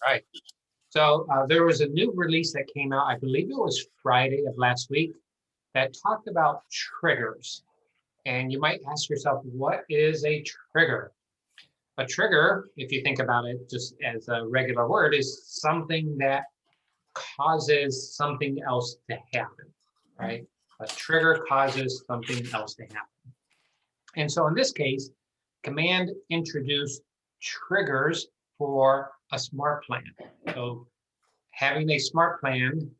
Right. So there was a new release that came out, I believe it was Friday of last week, that talked about triggers. And you might ask yourself, what is a trigger? A trigger, if you think about it just as a regular word, is something that causes something else to happen, right? A trigger causes something else to happen. And so in this case, Command introduced triggers for a smart plan. So having a smart plan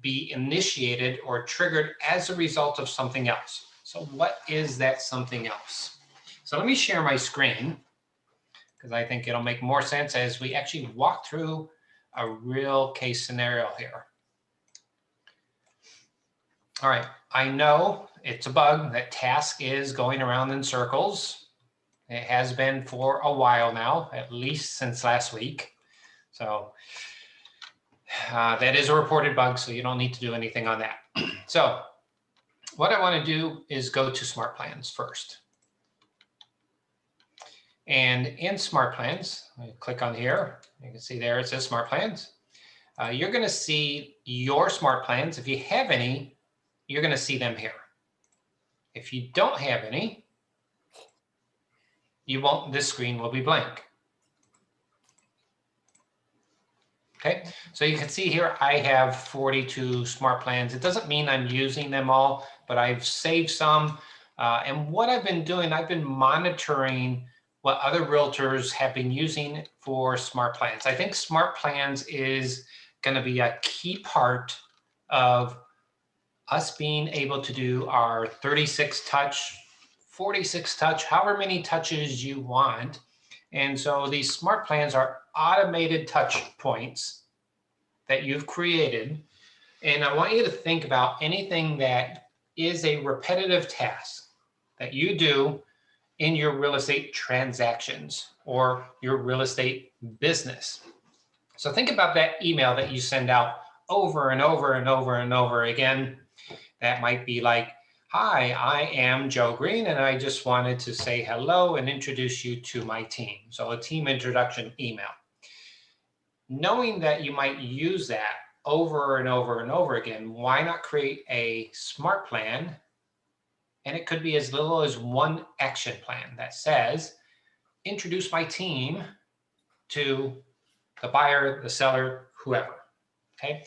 be initiated or triggered as a result of something else. So what is that something else? So let me share my screen because I think it'll make more sense as we actually walk through a real case scenario here. All right, I know it's a bug that task is going around in circles. It has been for a while now, at least since last week. So that is a reported bug, so you don't need to do anything on that. So what I want to do is go to Smart Plans first. And in Smart Plans, I click on here. You can see there it says Smart Plans. You're going to see your Smart Plans. If you have any, you're going to see them here. If you don't have any, you won't. This screen will be blank. Okay, so you can see here I have 42 smart plans. It doesn't mean I'm using them all, but I've saved some. And what I've been doing, I've been monitoring what other realtors have been using for smart plans. I think smart plans is going to be a key part of us being able to do our 36 touch, 46 touch, however many touches you want. And so these smart plans are automated touch points that you've created. And I want you to think about anything that is a repetitive task that you do in your real estate transactions or your real estate business. So think about that email that you send out over and over and over and over again. That might be like, hi, I am Joe Green, and I just wanted to say hello and introduce you to my team. So a team introduction email. Knowing that you might use that over and over and over again, why not create a smart plan? And it could be as little as one action plan that says, introduce my team to the buyer, the seller, whoever. Okay.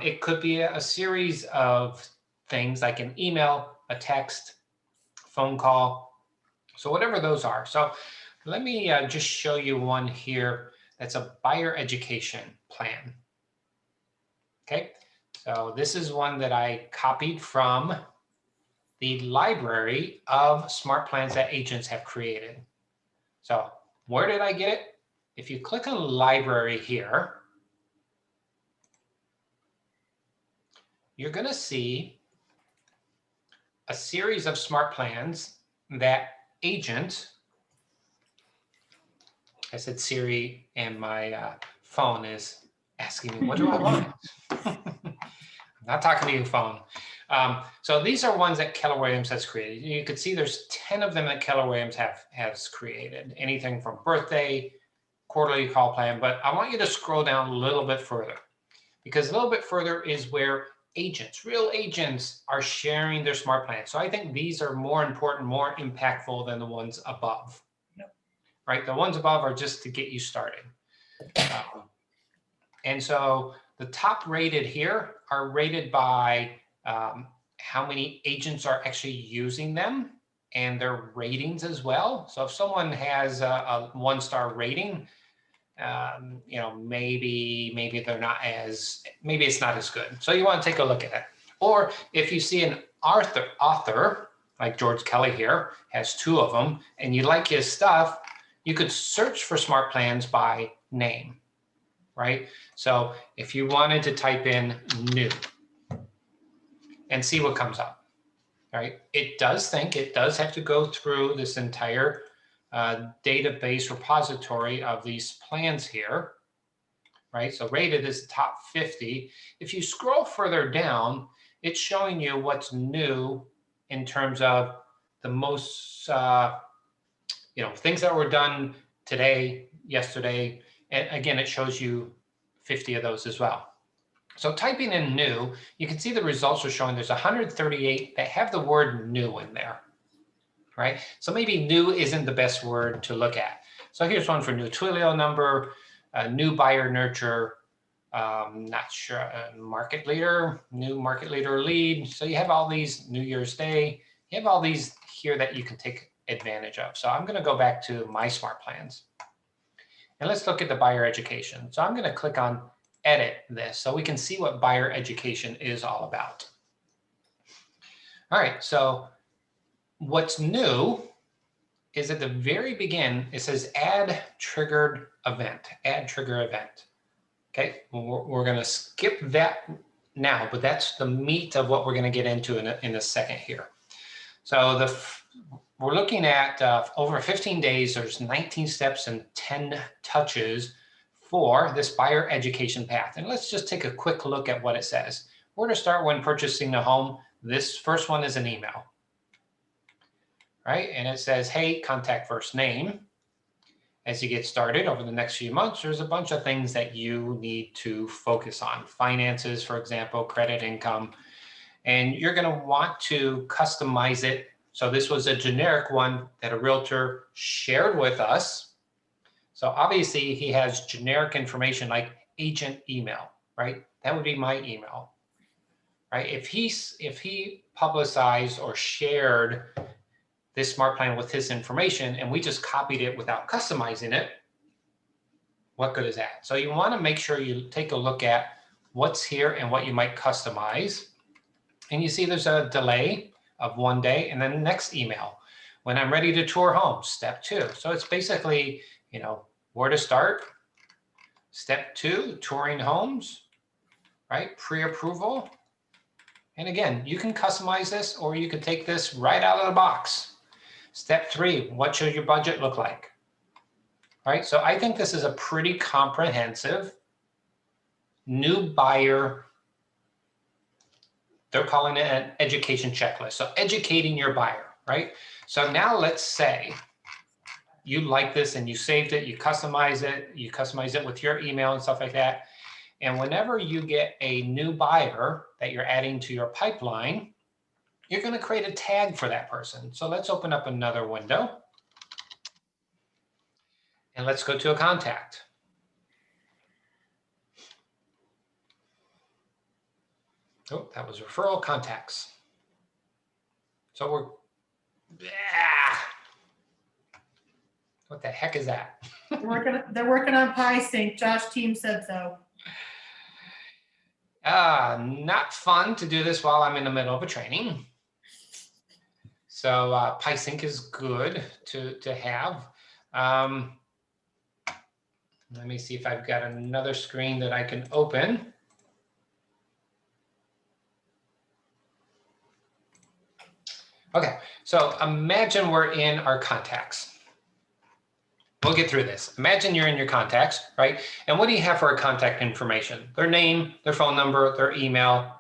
It could be a series of things like an email, a text, phone call. So whatever those are. So let me just show you one here that's a buyer education plan. Okay, so this is one that I copied from the library of smart plans that agents have created. So where did I get it? If you click on library here, you're going to see a series of smart plans that agent, I said Siri, and my phone is asking me, what do I want? I'm not talking to you, phone. So these are ones that Keller Williams has created. You can see there's 10 of them that Keller Williams has created. Anything from birthday, quarterly call plan. But I want you to scroll down a little bit further, because a little bit further is where agents, real agents, are sharing their smart plans. So I think these are more important, more impactful than the ones above. Right? The ones above are just to get you started. And so the top rated here are rated by how many agents are actually using them and their ratings as well. So if someone has a one-star rating, maybe they're not as, maybe it's not as good. So you want to take a look at it. Or if you see an author like George Kelly here has 2 of them, and you like his stuff, you could search for smart plans by name, right? So if you wanted to type in new and see what comes up, right? It does have to go through this entire database repository of these plans here, right? So rated is the top 50. If you scroll further down, it's showing you what's new in terms of the most, things that were done today, yesterday. And again, it shows you 50 of those as well. So typing in new, you can see the results are showing there's 138 that have the word new in there, right? So maybe new isn't the best word to look at. So here's one for new Twilio number, new buyer nurture, not sure, market leader, new market leader lead. So you have all these New Year's Day, you have all these here that you can take advantage of. So I'm going to go back to my smart plans and let's look at the buyer education. So I'm going to click on edit this so we can see what buyer education is all about. All right, so what's new is at the very beginning, it says add triggered event, add trigger event. Okay, we're going to skip that now, but that's the meat of what we're going to get into in a second here. So we're looking at over 15 days, there's 19 steps and 10 touches for this buyer education path. And let's just take a quick look at what it says. Where to start when purchasing a home. This first one is an email, right? And it says, hey, contact first name. As you get started over the next few months, there's a bunch of things that you need to focus on. Finances, for example, credit, income, and you're going to want to customize it. So this was a generic one that a realtor shared with us. So obviously he has generic information like agent email, right? That would be my email, right? If he publicized or shared this smart plan with his information and we just copied it without customizing it, what good is that? So you want to make sure you take a look at what's here and what you might customize. And you see there's a delay of 1 day and then the next email. When I'm ready to tour home, step 2. So it's basically, you know, where to start. Step 2, touring homes, right? Pre-approval. And again, you can customize this or you can take this right out of the box. Step 3, what should your budget look like? All right, so I think this is a pretty comprehensive new buyer. They're calling it an education checklist. So educating your buyer, right? So now let's say you like this and you saved it, you customize it with your email and stuff like that. And whenever you get a new buyer that you're adding to your pipeline, you're going to create a tag for that person. So let's open up another window. And let's go to a contact. Oh, that was referral contacts. So what the heck is that? They're working on PySync. Josh team said so. Not fun to do this while I'm in the middle of a training. So PySync is good to have. Let me see if I've got another screen that I can open. Okay, so imagine we're in our contacts. We'll get through this. Imagine you're in your contacts, right? And what do you have for our contact information? Their name, their phone number, their email,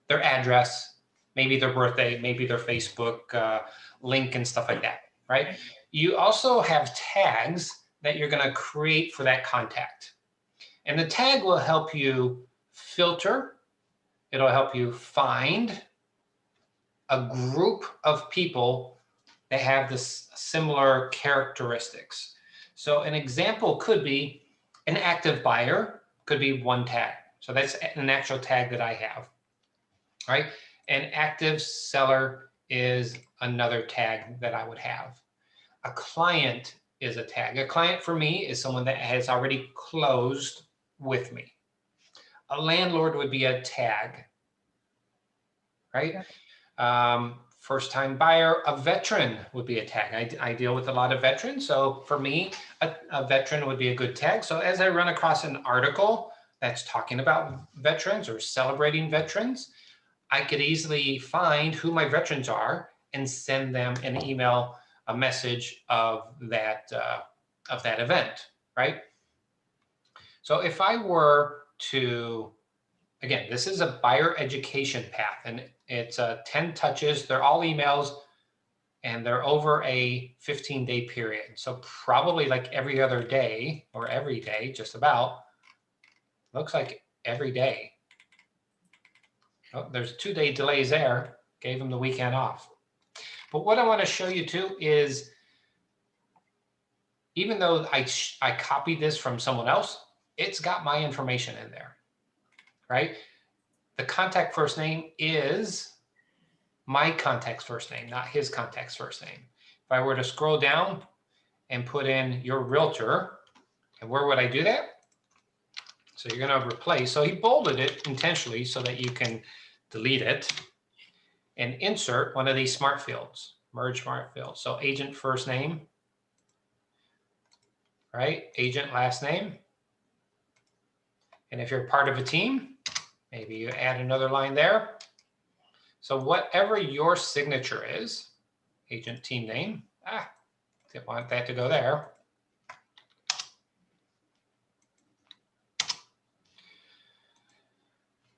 their address, maybe their birthday, maybe their Facebook link and stuff like that, right? You also have tags that you're going to create for that contact. And the tag will help you filter. It'll help you find a group of people that have this similar characteristics. So an example could be an active buyer, could be one tag. So that's an actual tag that I have, right? An active seller is another tag that I would have. A client is a tag. A client for me is someone that has already closed with me. A landlord would be a tag, right? First-time buyer, a veteran would be a tag. I deal with a lot of veterans. So for me, a veteran would be a good tag. So as I run across an article that's talking about veterans or celebrating veterans, I could easily find who my veterans are and send them an email, a message of that event, right? So if I were to, again, this is a buyer education path and it's 10 touches. They're all emails. and they're over a 15-day period. So probably like every other day or every day, just about. Looks like every day. Oh, there's 2-day delays there. Gave them the weekend off. But what I want to show you too is, even though I copied this from someone else, it's got my information in there, right? The contact first name is my contact's first name, not his contact's first name. If I were to scroll down and put in your realtor, and where would I do that? So you're going to replace, so he bolded it intentionally so that you can delete it and insert one of these smart fields, merge smart fields. So agent first name, right? Agent last name. And if you're part of a team, maybe you add another line there. So whatever your signature is, agent team name, didn't want that to go there.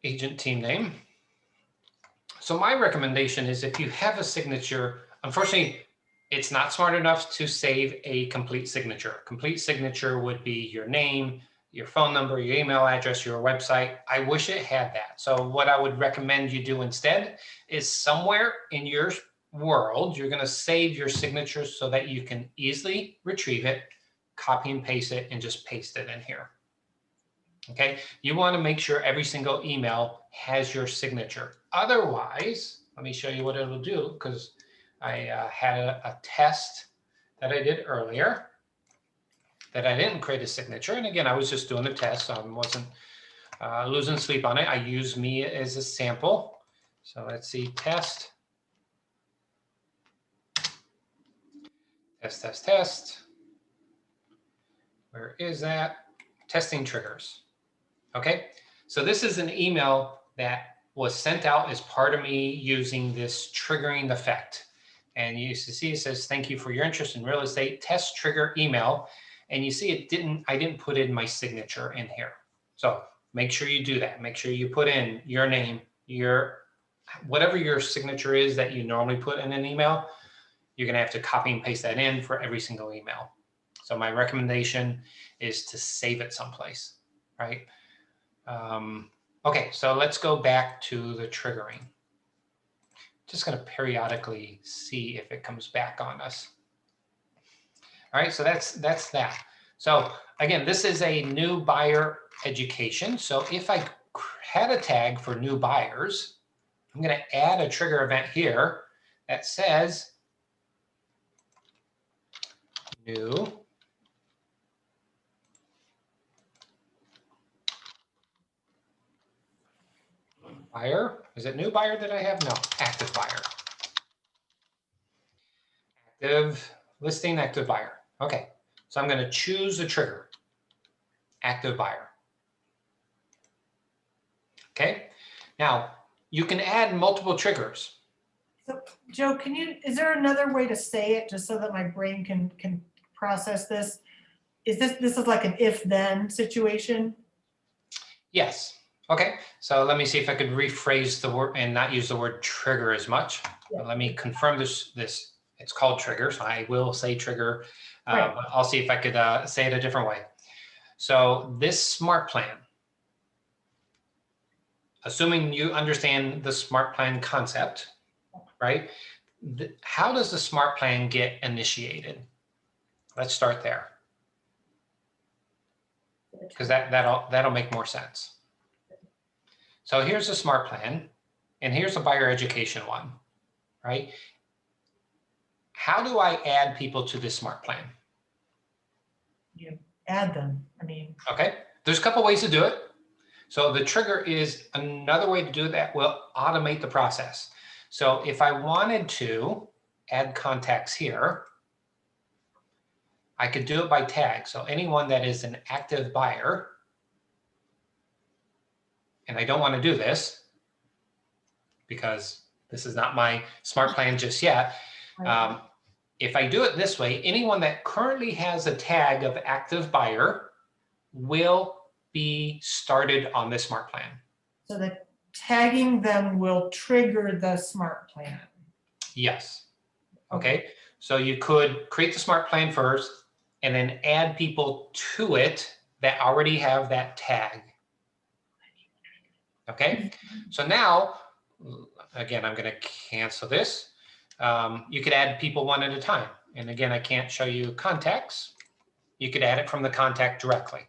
Agent team name. So my recommendation is, if you have a signature, unfortunately, it's not smart enough to save a complete signature. Complete signature would be your name, your phone number, your email address, your website. I wish it had that. So what I would recommend you do instead is, somewhere in your world, you're going to save your signature so that you can easily retrieve it, copy and paste it, and just paste it in here. Okay, you want to make sure every single email has your signature. Otherwise, let me show you what it'll do, because I had a test that I did earlier that I didn't create a signature. And again, I was just doing a test, so I wasn't losing sleep on it. I used me as a sample. So let's see, test. Test, test, test. Where is that? Testing triggers. Okay, so this is an email that was sent out as part of me using this triggering effect. And you see it says, thank you for your interest in real estate, test trigger email. And you see I didn't put in my signature in here. So make sure you do that. Make sure you put in your name, whatever your signature is that you normally put in an email. You're going to have to copy and paste that in for every single email. So my recommendation is to save it someplace, right? Okay, so let's go back to the triggering. Just going to periodically see if it comes back on us. All right, so that's that. So again, this is a new buyer education. So if I had a tag for new buyers, I'm going to add a trigger event here that says new buyer. Is it new buyer that I have? No, active buyer. Active listing, active buyer. Okay, so I'm going to choose a trigger, active buyer. Okay, now you can add multiple triggers. So Joe, is there another way to say it, just so that my brain can process this? This is like an if-then situation? Yes. Okay, so let me see if I could rephrase the word and not use the word trigger as much. Yeah. Let me confirm this. It's called trigger, so I will say trigger, Right. but I'll see if I could say it a different way. So this smart plan, assuming you understand the smart plan concept, right? How does the smart plan get initiated? Let's start there, because that'll make more sense. So here's a smart plan, and here's a buyer education one, right? How do I add people to this smart plan? You add them, I mean. Okay, there's a couple ways to do it. So the trigger is another way to do that will automate the process. So if I wanted to add contacts here, I could do it by tag. So anyone that is an active buyer, and I don't want to do this because this is not my smart plan just yet. If I do it this way, anyone that currently has a tag of active buyer will be started on this smart plan. So that tagging them will trigger the smart plan. Yes. Okay, so you could create the smart plan first and then add people to it that already have that tag. Okay, so now, again, I'm going to cancel this. You could add people one at a time. And again, I can't show you contacts. You could add it from the contact directly.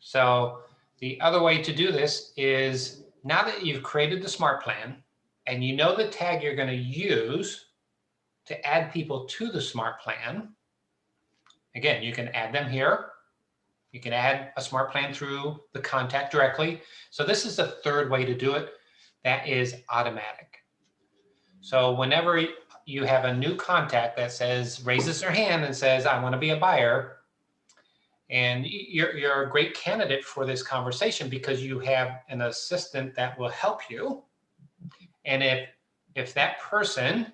So the other way to do this is, now that you've created the smart plan and you know the tag you're going to use to add people to the smart plan, again, you can add them here. You can add a smart plan through the contact directly. So this is the third way to do it. That is automatic. So whenever you have a new contact that says, raises their hand and says, I want to be a buyer, and you're a great candidate for this conversation because you have an assistant that will help you. And if that person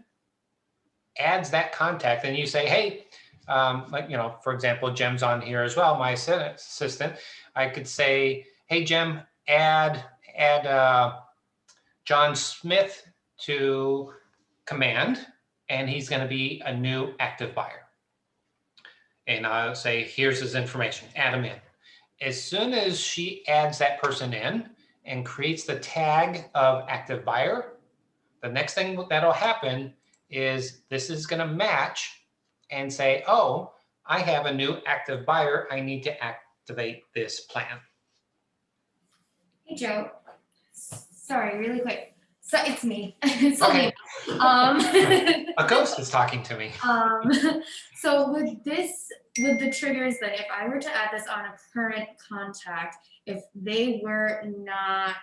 adds that contact and you say, hey, like, for example, Jem's on here as well, my assistant, I could say, hey, Jem, add John Smith to command, and he's going to be a new active buyer. And I'll say, here's his information, add him in. As soon as she adds that person in and creates the tag of active buyer, the next thing that'll happen is this is going to match and say, oh, I have a new active buyer. I need to activate this plan. Hey, Joe. Sorry, really quick. So it's me. It's Okay. only A ghost is talking to me. So with the triggers, then if I were to add this on a current contact, if they were not,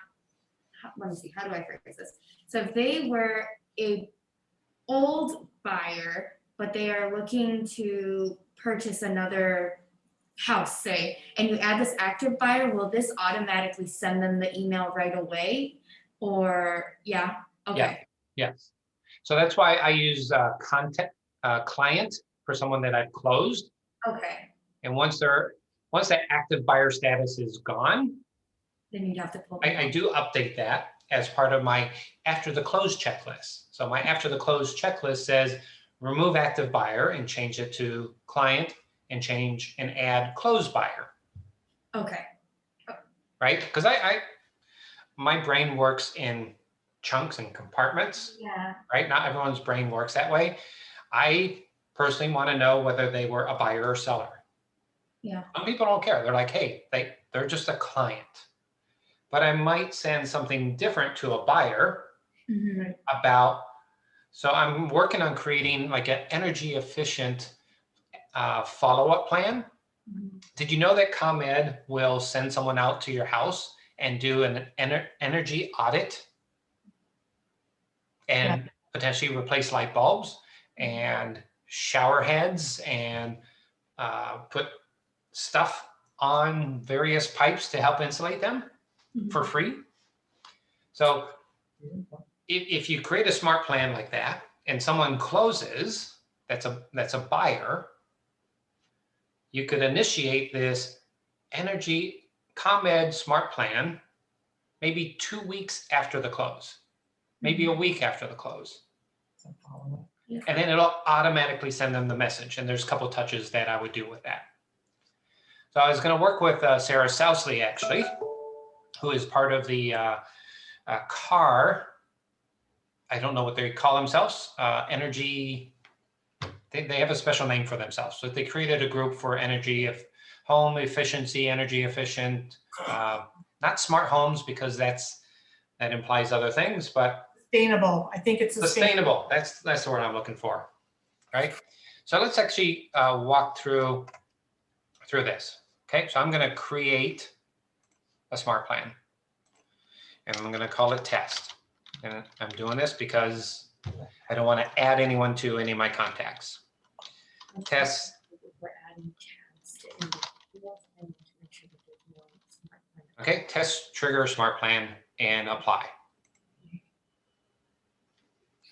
let me see, how do I phrase this? So if they were a old buyer, but they are looking to purchase another house, say, and you add this active buyer, will this automatically send them the email right away? Or, yeah, okay. Yeah. Yes. So that's why I use client for someone that I've closed. Okay, And once that active buyer status is gone, then you'd have to pull them I out. do update that as part of my after the close checklist. So my after the close checklist says remove active buyer and change it to client and change and add closed buyer, Okay, right? Because my brain works in chunks and compartments, yeah, right? Not everyone's brain works that way. I personally want to know whether they were a buyer or seller. yeah. Some people don't care. They're like, hey, they're just a client. But I might send something different to a buyer Mhm. about, so I'm working on creating like an energy efficient follow-up plan. Mhm. Did you know that ComEd will send someone out to your house and do an energy audit and potentially replace light bulbs and shower heads and put stuff on various pipes to help insulate them for free? So if you create a smart plan like that and someone closes, that's a buyer, you could initiate this energy ComEd smart plan maybe 2 weeks after the close, maybe a week after the close. Yeah. And then it'll automatically send them the message. And there's a couple touches that I would do with that. So I was going to work with Sarah Sousley, actually, who is part of the CAR. I don't know what they call themselves. Energy. They have a special name for themselves. So they created a group for energy of home efficiency, energy efficient, not smart homes because that implies other things, but Sustainable. I think it's sustainable. sustainable. That's the word I'm looking for, right? So let's actually walk through this. Okay, so I'm going to create a smart plan, and I'm going to call it test. And I'm doing this because I don't want to add anyone to any of my contacts. Test. We're adding tabs to individuals and to make sure that there's no smart plan. Okay, test, trigger, smart plan, and apply.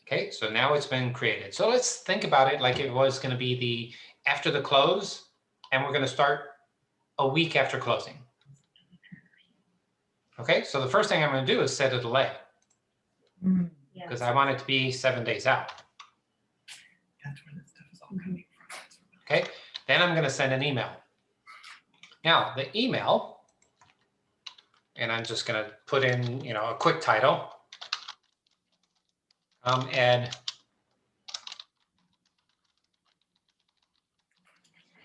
Okay, so now it's been created. So let's think about it like it was going to be the after the close, and we're going to start a week after closing. Okay, so the first thing I'm going to do is set a delay Mhm. Yeah. because I want it to be 7 days out. Okay, then I'm going to send an email. Now the email, and I'm just going to put in, a quick title. Ed,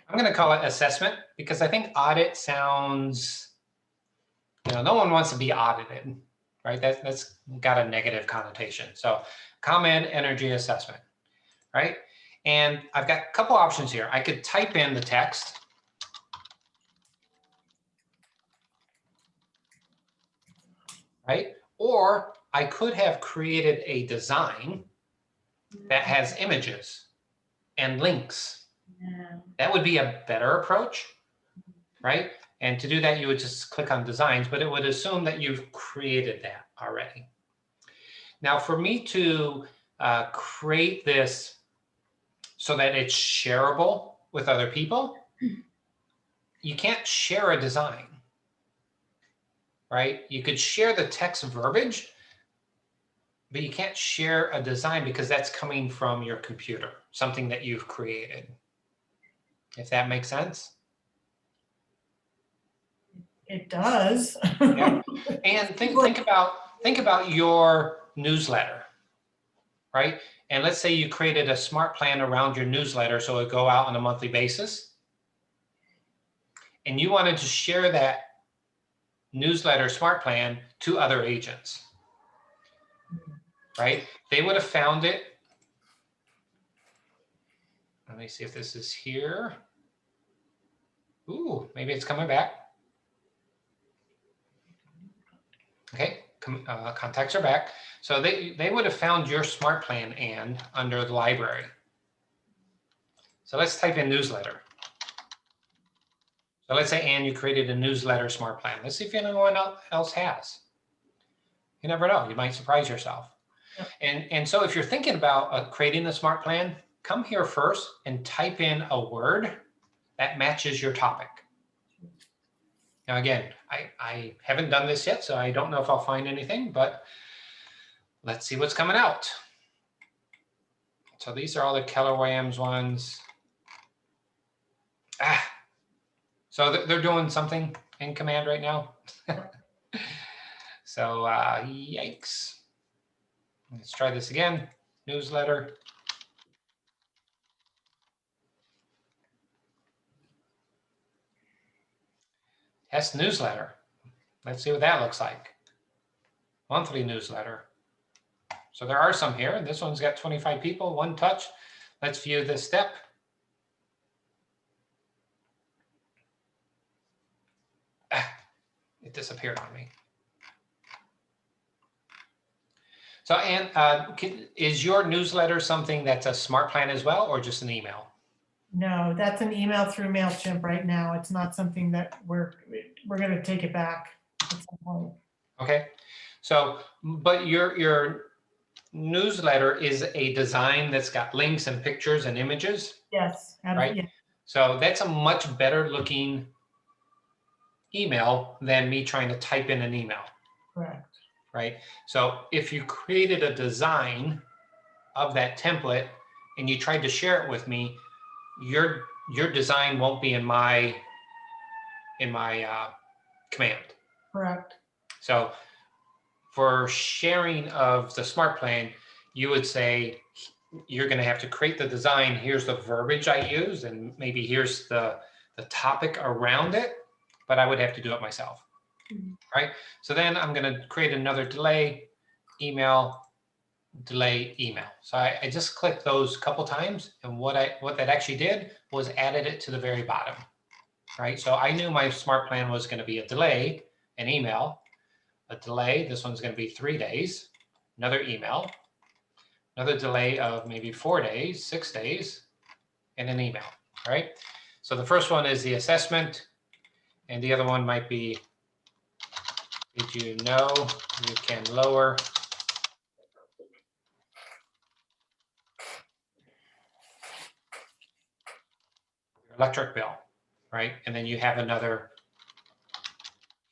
I'm going to call it assessment because I think audit sounds, no one wants to be audited, right? That's got a negative connotation. So ComEd energy assessment, right? And I've got a couple options here. I could type in the text. Right? Or I could have created a design that has images and links. Yeah. That would be a better approach, right? And to do that, you would just click on designs, but it would assume that you've created that already. Now, for me to create this so that it's shareable with other people, you can't share a design, right? You could share the text verbiage, but you can't share a design because that's coming from your computer, something that you've created. If that makes sense? It does. Yeah. And think about your newsletter, right? And let's say you created a smart plan around your newsletter so it would go out on a monthly basis. And you wanted to share that newsletter smart plan to other agents, right? They would have found it. Let me see if this is here. Ooh, maybe it's coming back. Okay, contacts are back. So they would have found your smart plan and under the library. So let's type in newsletter. So let's say, Ann, you created a newsletter smart plan. Let's see if anyone else has. You never know, you might surprise yourself. Yep. And so if you're thinking about creating a smart plan, come here first and type in a word that matches your topic. Now, again, I haven't done this yet, so I don't know if I'll find anything, but let's see what's coming out. So these are all the Keller Williams ones. So they're doing something in command right now. So yikes. Let's try this again. Newsletter. Test newsletter. Let's see what that looks like. Monthly newsletter. So there are some here. This one's got 25 people, one touch. Let's view this step. It disappeared on me. So Ann, is your newsletter something that's a smart plan as well, or just an email? No, that's an email through MailChimp right now. It's not something that we're going to take it back at some point. Okay. So, but your newsletter is a design that's got links and pictures and images. Yes. Right. Yeah. So that's a much better looking email than me trying to type in an email. Correct. Right. So if you created a design of that template and you tried to share it with me, your design won't be in my command. Correct. So for sharing of the smart plan, you would say you're going to have to create the design. Here's the verbiage I use, and maybe here's the topic around it, but I would have to do it myself. Mhm. Right? So then I'm going to create another delay, email, delay, email. So I just clicked those a couple times, and what that actually did was added it to the very bottom. Right? So I knew my smart plan was going to be a delay, an email, a delay. This one's going to be 3 days, another email, another delay of maybe 4 days, 6 days, and an email. All right. So the first one is the assessment, and the other one might be, did you know you can lower your electric bill, right? And then you have another,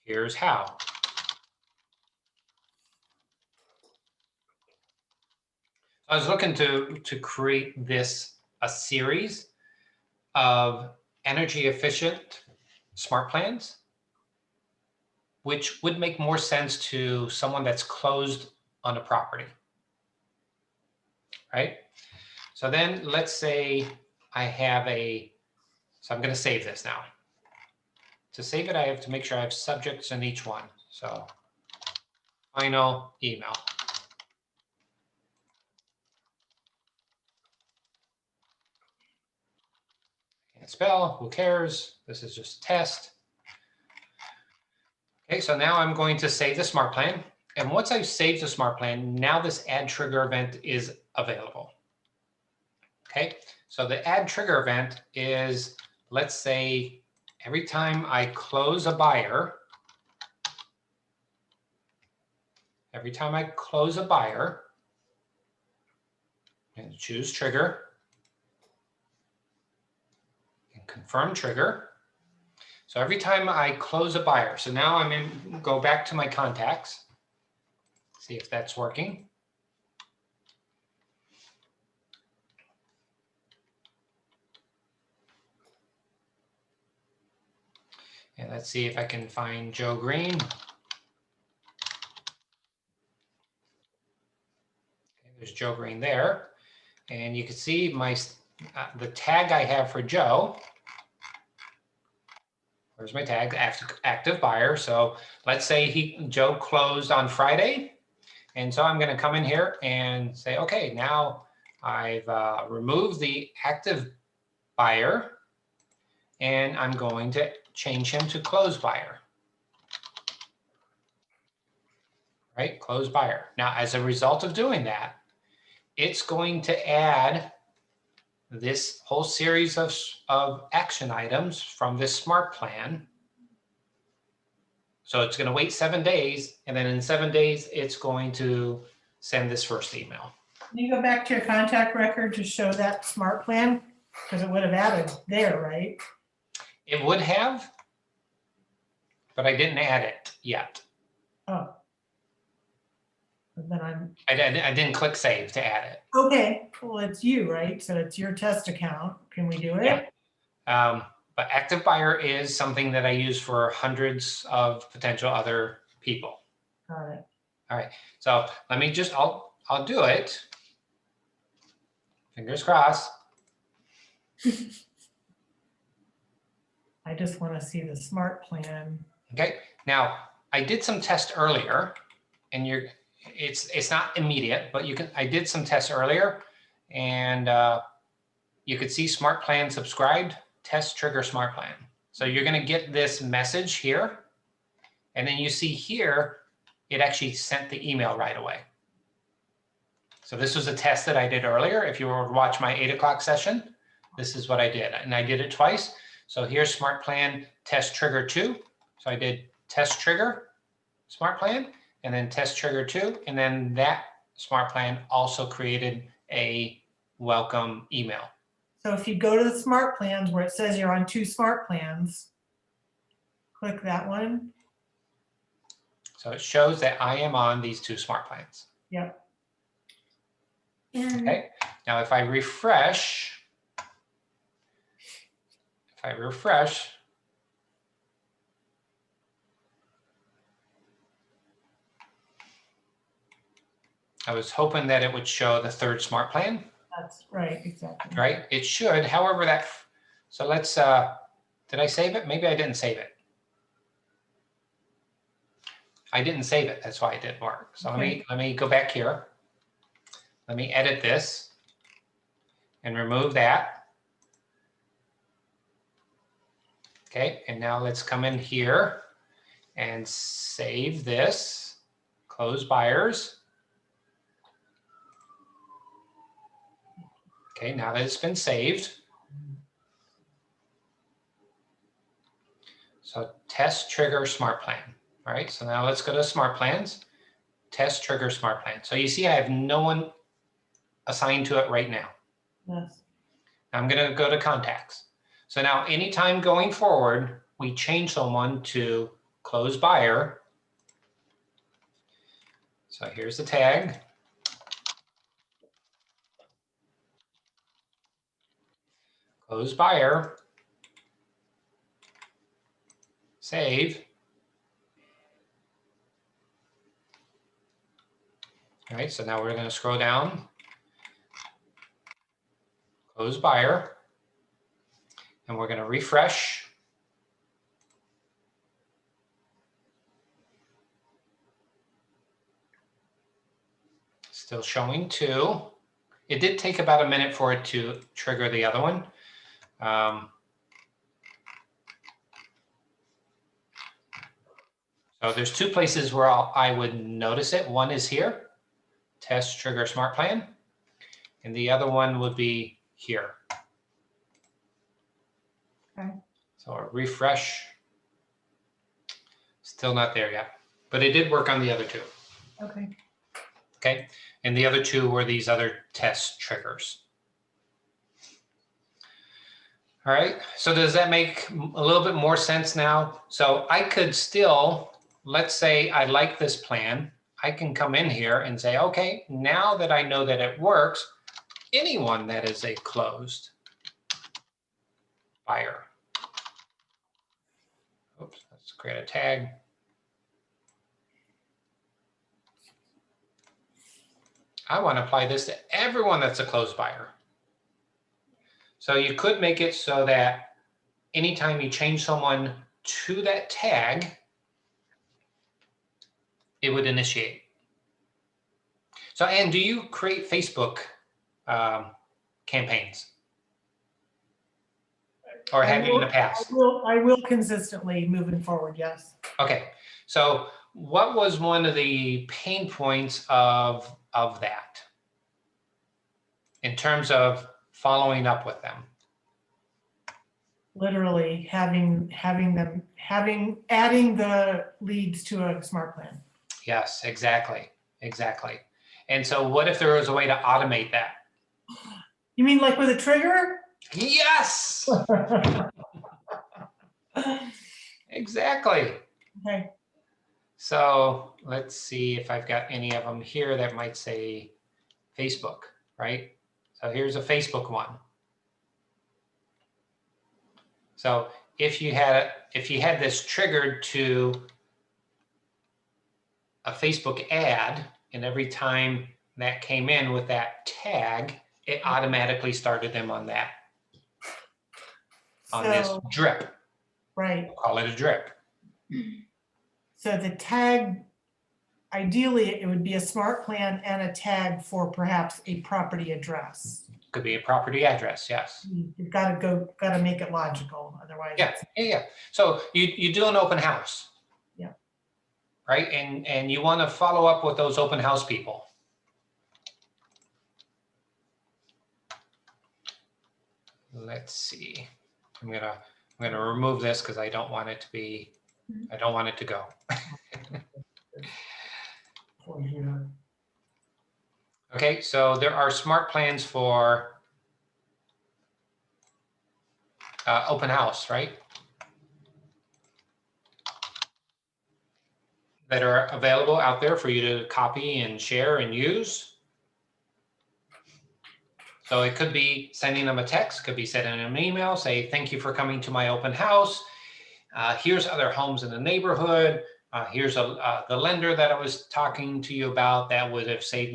here's how. I was looking to create this a series of energy efficient smart plans, which would make more sense to someone that's closed on a property, right? So then let's say I have so I'm going to save this now. To save it, I have to make sure I have subjects in each one. So final email. Can't spell, who cares? This is just test. Okay, so now I'm going to save the smart plan. And once I've saved the smart plan, now this add trigger event is available. Okay, so the add trigger event is, let's say, every time I close a buyer, and choose trigger and confirm trigger. So every time I close a buyer, so now go back to my contacts, see if that's working. And let's see if I can find Joe Green. Okay, there's Joe Green there. And you can see the tag I have for Joe. Where's my tag? Active buyer. So let's say Joe closed on Friday. And so I'm going to come in here and say, okay, now I've removed the active buyer and I'm going to change him to closed buyer. Right? Closed buyer. Now, as a result of doing that, it's going to add this whole series of action items from this smart plan. So it's going to wait 7 days, and then in 7 days, it's going to send this first email. Can you go back to your contact record to show that smart plan? Because it would have added there, right? It would have, but I didn't add it yet. Oh. But then I didn't click save to add it. okay, well, it's you, right? So it's your test account. Can we do it? Yeah. But active buyer is something that I use for hundreds of potential other people. Got it. All right, so let me I'll do it. Fingers crossed. I just want to see the smart plan. Okay, now I did some tests earlier, and it's not immediate, but I did some tests earlier, and you could see smart plan subscribed, test trigger smart plan. So you're going to get this message here, and then you see here it actually sent the email right away. So this was a test that I did earlier. If you were to watch my 8 o'clock session, this is what I did, and I did it twice. So here's smart plan test trigger 2. So I did test trigger smart plan, and then test trigger 2, and then that smart plan also created a welcome email. So if you go to the smart plans where it says you're on 2 smart plans, click that one. So it shows that I am on these 2 smart plans. Yep. Okay. Now if I refresh, I was hoping that it would show the 3rd smart plan. That's right, exactly. Right? It should. However, so let's, did I save it? Maybe I didn't save it. I didn't save it. That's why it didn't work. So Okay. let me go back here. Let me edit this and remove that. Okay, and now let's come in here and save this, close buyers. Okay, now that it's been saved. So test trigger smart plan. All right, so now let's go to smart plans, test trigger smart plan. So you see I have no one assigned to it right now. Yes. I'm going to go to contacts. So now anytime going forward, we change someone to close buyer. So here's the tag. closed buyer, save. All right, so now we're going to scroll down, close buyer, and we're going to refresh. Still showing 2. It did take about a minute for it to trigger the other one. So there's 2 places where I would notice it. One is here, test trigger SmartPlan, and the other one would be here. Okay. So a refresh, still not there yet, but it did work on the other 2. Okay. Okay, and the other 2 were these other test triggers. All right, so does that make a little bit more sense now? So I could still, let's say I like this plan. I can come in here and say, okay, now that I know that it works, anyone that is a closed buyer. Oops, let's create a tag. I want to apply this to everyone that's a closed buyer. So you could make it so that anytime you change someone to that tag, it would initiate. So, Ann, do you create Facebook campaigns? Or have you in the past? I will consistently moving forward, yes. Okay, so what was one of the pain points of that in terms of following up with them? Literally adding the leads to a smart plan. Yes, exactly. And so what if there was a way to automate that? You mean like with a trigger? Yes, exactly. Okay. So let's see if I've got any of them here that might say Facebook, right? So here's a Facebook one. So if you had this triggered to a Facebook ad, and every time that came in with that tag, it automatically started them on that, on this drip. Right. We'll call it a drip. So the tag, ideally, it would be a smart plan and a tag for perhaps a property address. Could be a property address, yes. You've got to make it logical, otherwise. Yeah. So you do an open house. Yeah. Right, and you want to follow up with those open house people. Let's see. I'm gonna remove this because I don't want it to be. I don't want it to go. Okay, so there are smart plans for open house, right? That are available out there for you to copy and share and use. So it could be sending them a text, could be sending them an email, say, thank you for coming to my open house. Here's other homes in the neighborhood. Here's the lender that I was talking to you about that would have saved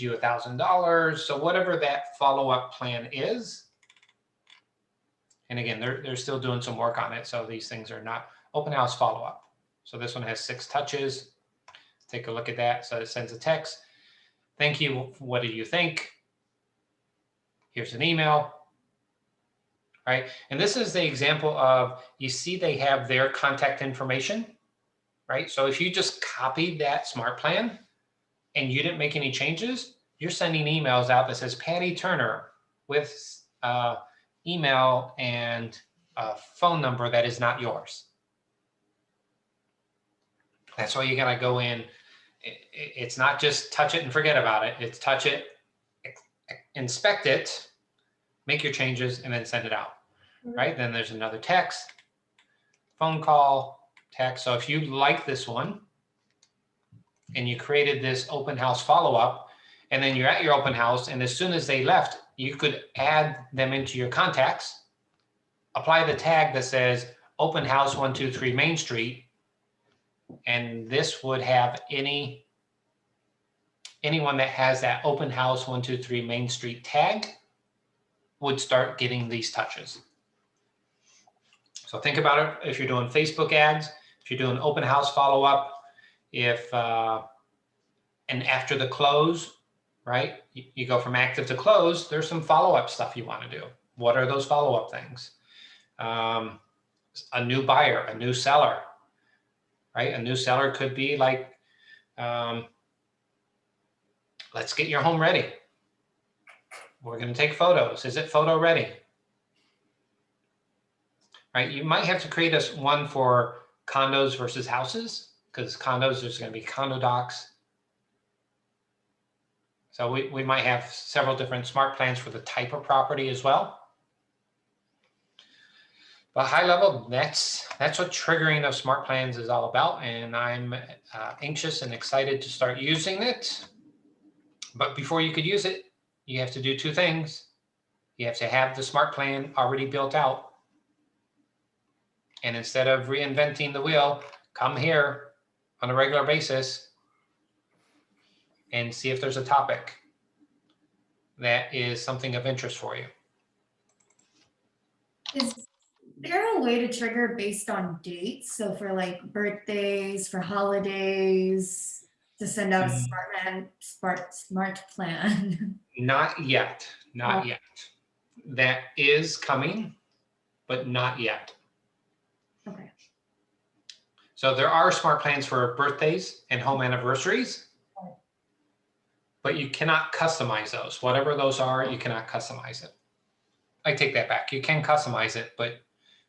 you $1,000. So whatever that follow-up plan is. And again, they're still doing some work on it. So these things are not open house follow-up. So this one has 6 touches. Take a look at that. So it sends a text. Thank you. What do you think? Here's an email. Right? And this is the example of, you see they have their contact information, right? So if you just copied that smart plan and you didn't make any changes, you're sending emails out that says Patty Turner with email and a phone number that is not yours. That's why you gotta go in. It's not just touch it and forget about it. It's touch it, inspect it, make your changes, and then send it out. Right? Then there's another text, phone call, text. So if you like this one and you created this open house follow-up, and then you're at your open house, and as soon as they left, you could add them into your contacts apply the tag that says open house 123 Main Street. And this would have anyone that has that open house 123 Main Street tag would start getting these touches. So think about it if you're doing Facebook ads, if you're doing open house follow-up, if and after the close, right? You go from active to close, there's some follow-up stuff you want to do. What are those follow-up things? A new buyer, a new seller, right? A new seller could be like, let's get your home ready. We're going to take photos. Is it photo ready? Right? You might have to create one for condos versus houses, because condos, there's going to be condo docs. So we might have several different smart plans for the type of property as well. But high level, that's what triggering of smart plans is all about. And I'm anxious and excited to start using it. But before you could use it, you have to do two things. You have to have the smart plan already built out. And instead of reinventing the wheel, come here on a regular basis and see if there's a topic that is something of interest for you. Is there a way to trigger based on dates? So for like birthdays, for holidays, to send out a smart plan? Not yet, not yet. That is coming, but not yet. Okay. So there are smart plans for birthdays and home anniversaries, but you cannot customize those. Whatever those are, you cannot customize it. I take that back. You can customize it, but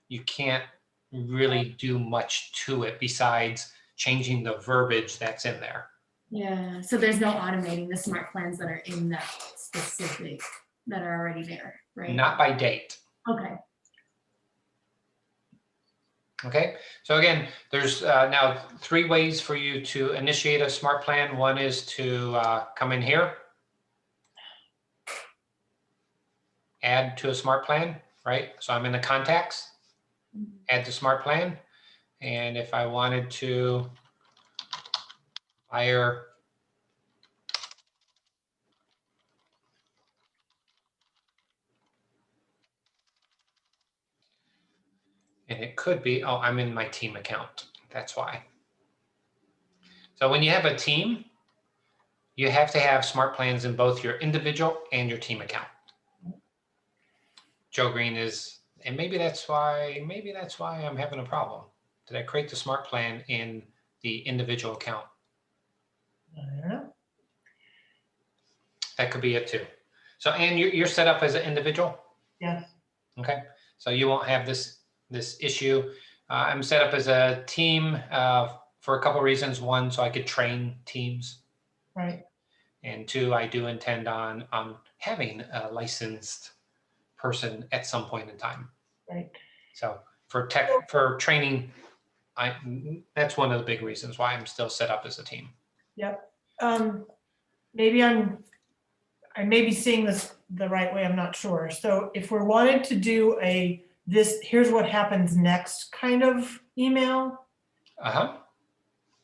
you can't really do much to it besides changing the verbiage that's in there. Yeah, so there's no automating the smart plans that are in that specific, that are already there, right? Not by date. Okay. Okay, so again, there's now 3 ways for you to initiate a smart plan. One is to come in here, add to a smart plan, right? So I'm in the contacts, add to smart plan. And if I wanted to hire and it could be, oh, I'm in my team account. That's why. So when you have a team, you have to have smart plans in both your individual and your team account. Joe Green is, and maybe that's why I'm having a problem. Did I create the smart plan in the individual account? I don't know. That could be it too. So, Ann, you're set up as an individual? Yes. Okay, so you won't have this issue. I'm set up as a team for a couple of reasons. One, so I could train teams. Right. And 2, I do intend on having a licensed person at some point in time. Right. So for training, that's one of the big reasons why I'm still set up as a team. Yep. Maybe I may be seeing this the right way, I'm not sure. So if we're wanting to do here's what happens next kind of email,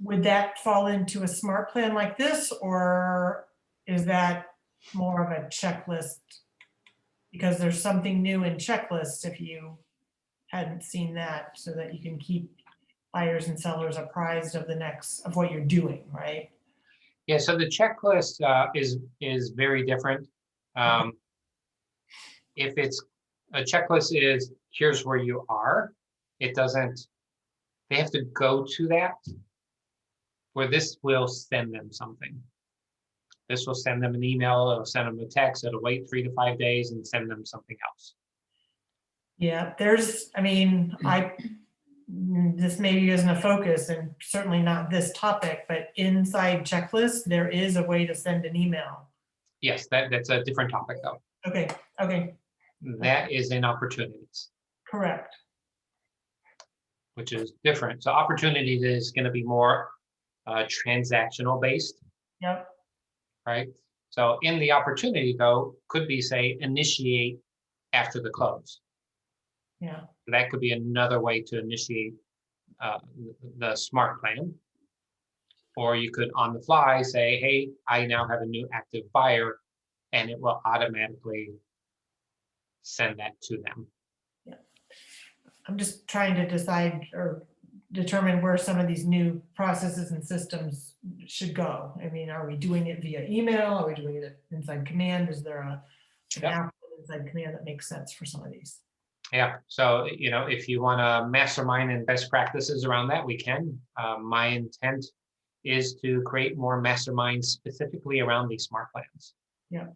would that fall into a smart plan like this, or is that more of a checklist? Because there's something new in checklists if you hadn't seen that, so that you can keep buyers and sellers apprised of of what you're doing, right? Yeah, so the checklist is very different. If it's a checklist is here's where you are, it doesn't, they have to go to that, where this will send them something. This will send them an email, it'll send them a text, it'll wait 3 to 5 days and send them something else. Yeah, this maybe isn't a focus and certainly not this topic, but inside checklist, there is a way to send an email. Yes, that's a different topic though. Okay. That is in opportunities. Correct. Which is different. So opportunities is going to be more transactional based. Yep. Right. So in the opportunity though, could be say initiate after the close. Yeah. that could be another way to initiate the smart plan. Or you could on the fly say, hey, I now have a new active buyer, and it will automatically send that to them. I'm just trying to decide or determine where some of these new processes and systems should go. I mean, are we doing it via email? Are we doing it inside Command? Is there an Yep. app inside Command that makes sense for some of these? Yeah, so if you want to mastermind and best practices around that, we can. My intent is to create more masterminds specifically around these smart plans. Yeah.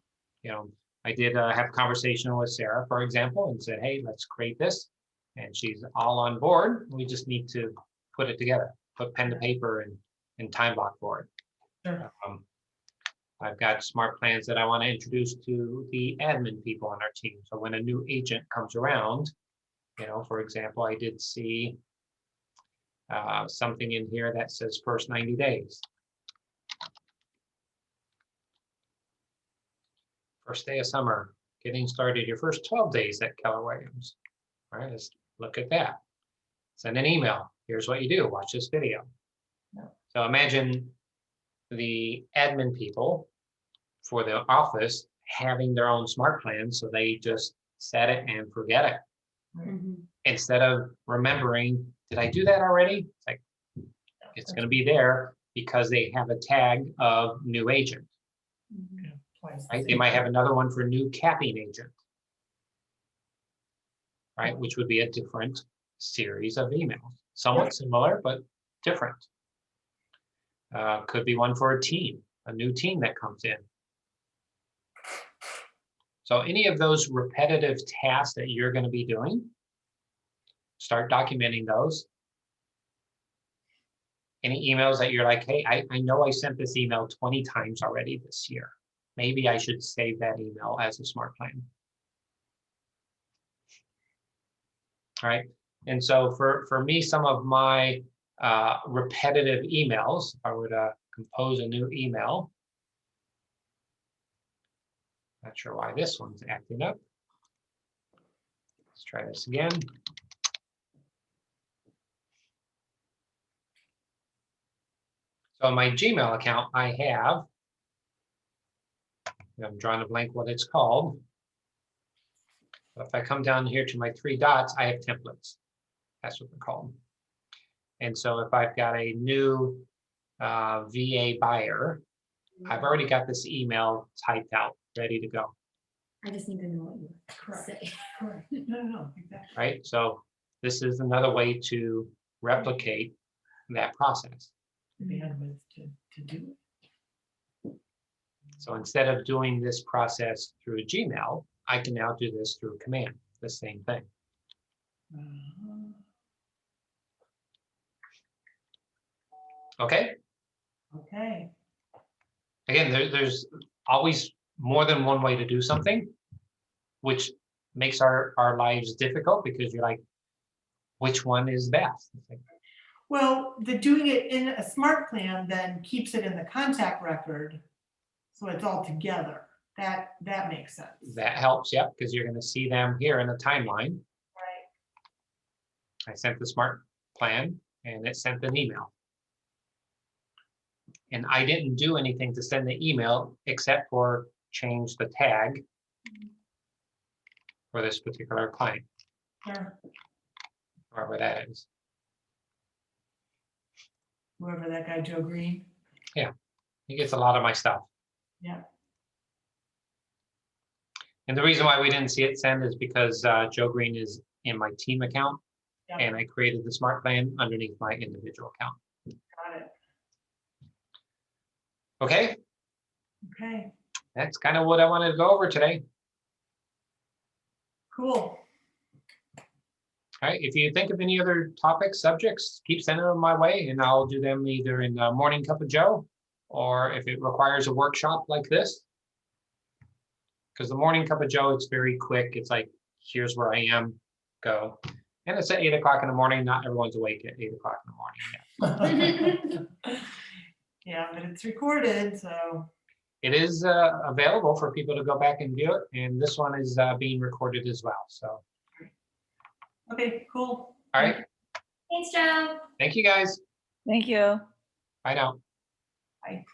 I did have a conversation with Sarah, for example, and said, hey, let's create this. And she's all on board. We just need to put it together, put pen to paper and time block for it. Sure. I've got smart plans that I want to introduce to the admin people on our team. So when a new agent comes around, for example, I did see something in here that says first 90 days. First day of summer, getting started your first 12 days at Keller Williams. All right, let's look at that. Send an email. Here's what you do. Watch this video. Yeah. So imagine the admin people for the office having their own smart plan, so they just set it and forget it. Mhm. Instead of remembering, did I do that already? It's like, it's going to be there because they have a tag of new agent. Mhm. Twice the Right? They same. might have another one for new capping agent, right? Which would be a different series of emails, somewhat similar, but different. Could be one for a team, a new team that comes in. So any of those repetitive tasks that you're going to be doing, start documenting those. Any emails that you're like, hey, I know I sent this email 20 times already this year. Maybe I should save that email as a smart plan. All right. And so for me, some of my repetitive emails, if I were to compose a new email, not sure why this one's acting up. Let's try this again. So my Gmail account, I have, I'm drawing a blank what it's called. But if I come down here to my 3 dots, I have templates. That's what they're called. And so if I've got a new VA buyer, I've already got this email typed out, ready to go, I just need to know what you Correct. say. Correct. No, exactly. right? So this is another way to replicate that process. The bandwidth to do it. So instead of doing this process through Gmail, I can now do this through Command, the same thing. Okay. Okay. Again, there's always more than one way to do something, which makes our lives difficult because you're like, which one is best? It's like, Well, the doing it in a smart plan then keeps it in the contact record, so it's all together. That makes sense. that helps, yeah, because you're going to see them here in the timeline. Right. I sent the smart plan and it sent an email. And I didn't do anything to send the email except for change the tag for this particular client, Sure. wherever that is. Whoever that guy Joe Green. He gets a lot of my stuff. Yeah. And the reason why we didn't see it send is because Joe Green is in my team account, Yeah. and I created the smart plan underneath my individual account. Got it. Okay, Okay. that's kind of what I wanted to go over today. Cool. All right, if you think of any other topics, subjects, keep sending them my way, and I'll do them either in the Morning Cup of Joe, or if it requires a workshop like this. Because the Morning Cup of Joe, it's very quick. It's like, here's where I am, go. And it's at 8 o'clock in the morning. Not everyone's awake at 8 o'clock in the morning yet. Yeah, but it's recorded, so. It is available for people to go back and view it, and this one is being recorded as well. So Okay, cool. All right. Thanks, Joe. Thank you, guys. Thank you. Bye now. Bye.